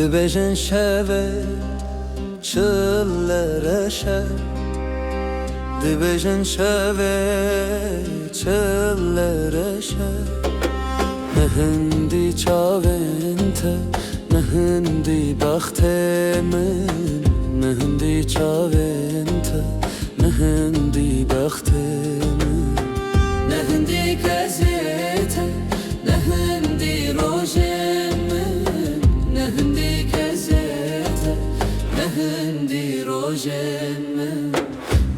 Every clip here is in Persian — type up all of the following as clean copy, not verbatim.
دبجن شوه چلرشه دبجن شوه چلرشه نهندی چاوینت نهندی بخت من نهندی چاوینت نهندی بخت من نهندی کزیت نهندی روژه من نهندی کزیت نهندی روژه من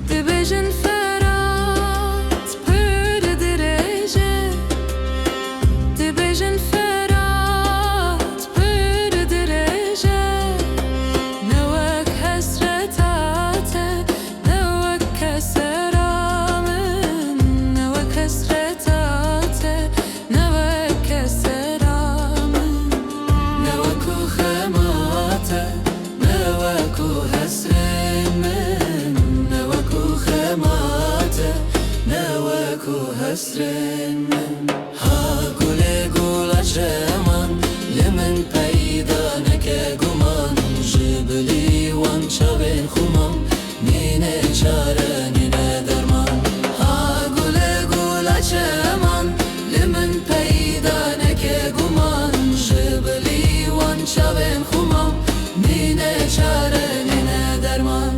دبجن فرات پر درجه دبجن فرات پر درجه نوک حسرتات نوک كسرامن نوك حسرتات نوك كسرامن نوك خمات نوك حسرمن نوك خمات نوك حسرمن ها گل گلشمان لمن پیدا نکه گمان جبلی وان چاوین خومم نینه چاره نینه درمان ها گل گلشمان لمن پیدا نکه گمان جبلی وان چاوین خومم نینه چاره نینه درمان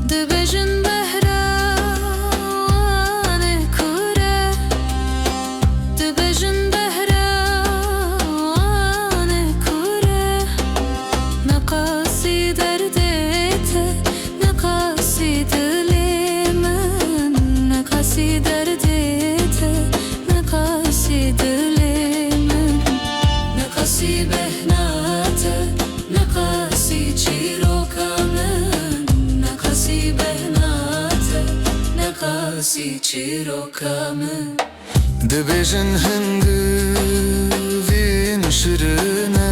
دبجن بهران کوره دبجن بهران کوره نقاسی دردت نقاسی دلی من نقاسی دردت نقاسی دلی من نقاسی بهنات نقاسی چیروکامن نقاسی بهنات نقاسی چیروکامن دبجن هنگوین شرنه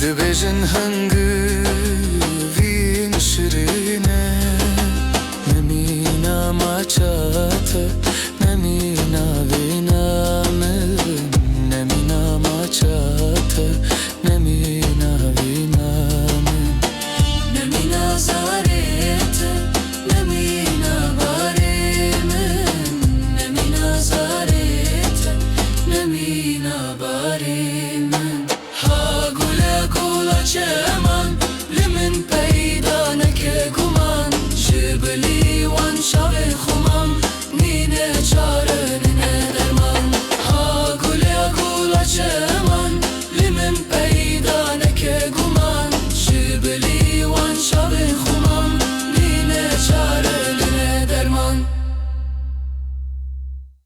دبجن هنگوین